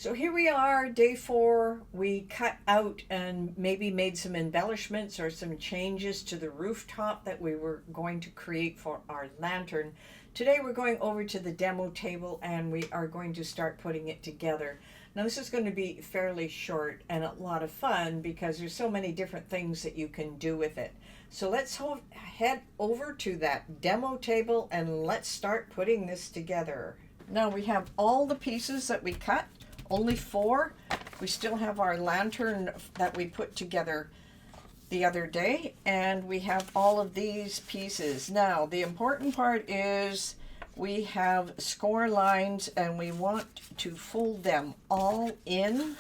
So here we are, day 4. We cut out and maybe made some embellishments or some changes to the rooftop that we were going to create for our lantern. Today we're going over to the demo table and we are going to start putting it together. Now this is going to be fairly short and a lot of fun because there's so many different things that you can do with it. So let's head over to that demo table and let's start putting this together. Now we have all the pieces that we cut. Only 4. We still have our lantern that we put together the other day, and we have all of these pieces. Now the important part is we have score lines and we want to fold them all in,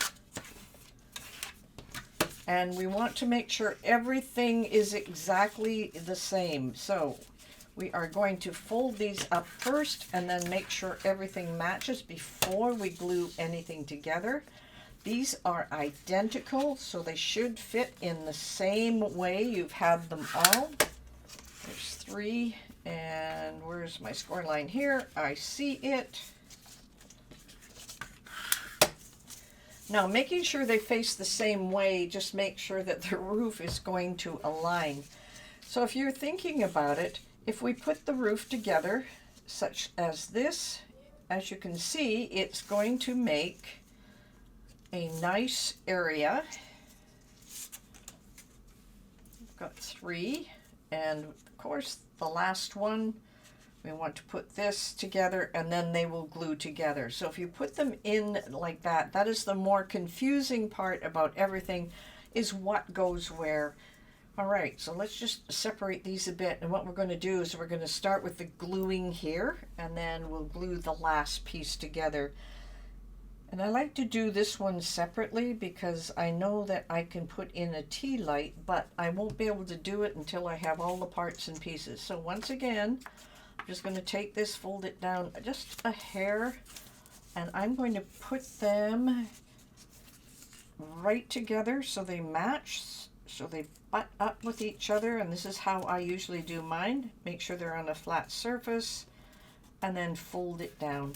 and we want to make sure everything is exactly the same. So we are going to fold these up first and then make sure everything matches before we glue anything together. These are identical, so they should fit in the same way you've had them all. There's 3, and where's my score line here? I see it. Now, making sure they face the same way, just make sure that the roof is going to align. So if you're thinking about it, if we put the roof together, such as this, as you can see, it's going to make a nice area. We've got 3, and of course the last one, we want to put this together and then they will glue together. So if you put them in like that, that is the more confusing part about everything, is what goes where. All right, so let's just separate these a bit, and what we're going to do is we're going to start with the gluing here, and then we'll glue the last piece together. And I like to do this one separately because I know that I can put in a tea light, but I won't be able to do it until I have all the parts and pieces. So once again, I'm just going to take this, fold it down just a hair, and I'm going to put them right together so they match, so they butt up with each other. And this is how I usually do mine. Make sure they're on a flat surface and then fold it down,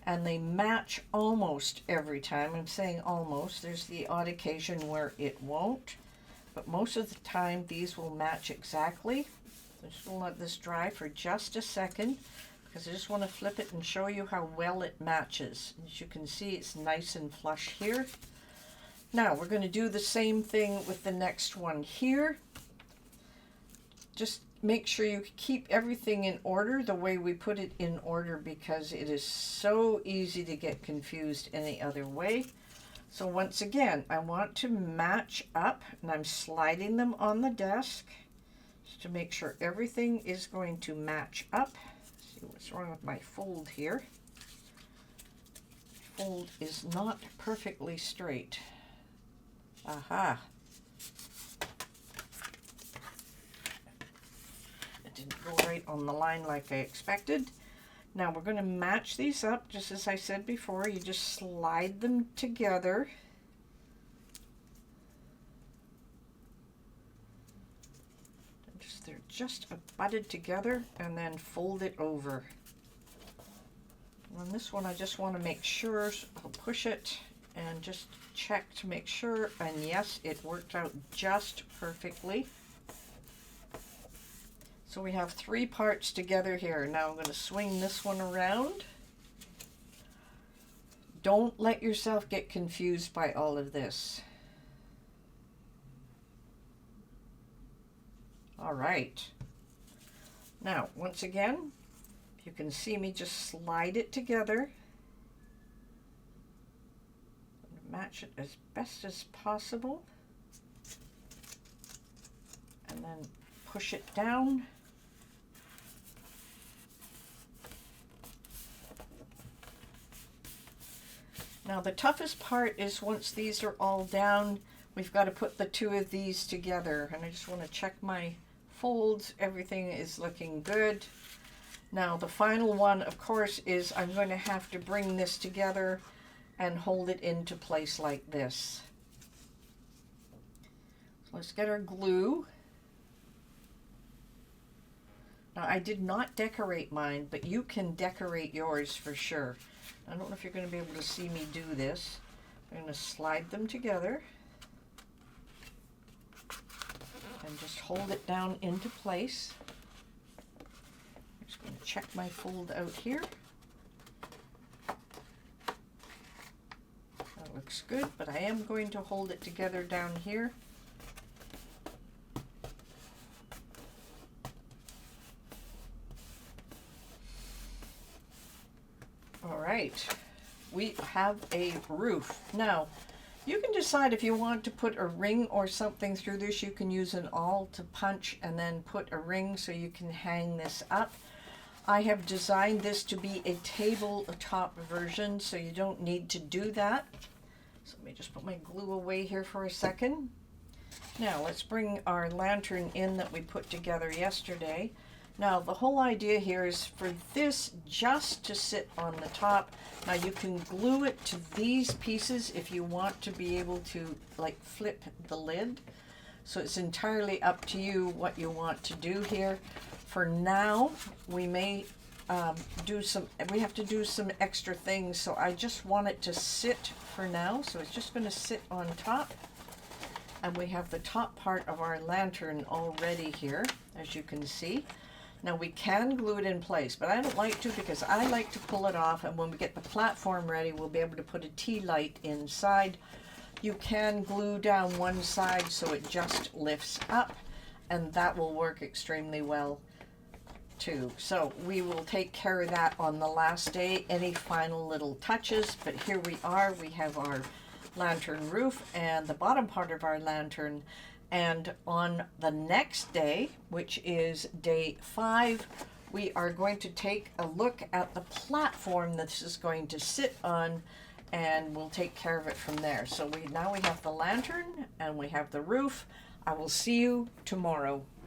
and they match almost every time. I'm saying almost, there's the odd occasion where it won't, but most of the time these will match exactly. I'm just going to let this dry for just a second because I just want to flip it and show you how well it matches. As you can see, it's nice and flush here. Now we're going to do the same thing with the next one here. Just make sure you keep everything in order the way we put it in order, because it is so easy to get confused any other way. So once again, I want to match up, and I'm sliding them on the desk just to make sure everything is going to match up. Let's see what's wrong with my fold here. Fold is not perfectly straight. Aha. It didn't go right on the line like I expected. Now we're going to match these up just as I said before. You just slide them together. They're just butted together, and then fold it over. On this one I just want to make sure, so I'll push it and just check to make sure, and yes, it worked out just perfectly. So we have 3 parts together here. Now I'm going to swing this one around. Don't let yourself get confused by all of this. All right. Now, once again, if you can see me, just slide it together. Match it as best as possible, and then push it down. Now the toughest part is once these are all down, we've got to put the 2 of these together, and I just want to check my folds. Everything is looking good. Now the final one, of course, is I'm going to have to bring this together and hold it into place like this. So let's get our glue. Now, I did not decorate mine, but you can decorate yours for sure. I don't know if you're going to be able to see me do this, I'm going to slide them together and just hold it down into place. I'm just going to check my fold out here. That looks good, but I am going to hold it together down here. All right, we have a roof. Now, you can decide if you want to put a ring or something through this. You can use an awl to punch and then put a ring so you can hang this up. I have designed this to be a tabletop version, so you don't need to do that. So let me just put my glue away here for a second. Now let's bring our lantern in that we put together yesterday. Now the whole idea here is for this just to sit on the top. Now you can glue it to these pieces if you want to be able to like flip the lid. So it's entirely up to you what you want to do here. For now, we may we have to do some extra things, so I just want it to sit for now. So it's just going to sit on top. And we have the top part of our lantern already here, as you can see. Now we can glue it in place, but I don't like to because I like to pull it off, and when we get the platform ready, we'll be able to put a tea light inside. You can glue down one side so it just lifts up, and that will work extremely well too. So we will take care of that on the last day, any final little touches, but here we are. We have our lantern roof and the bottom part of our lantern. And on the next day, which is day 5, we are going to take a look at the platform this is going to sit on, and we'll take care of it from there. So now we have the lantern and we have the roof. I will see you tomorrow.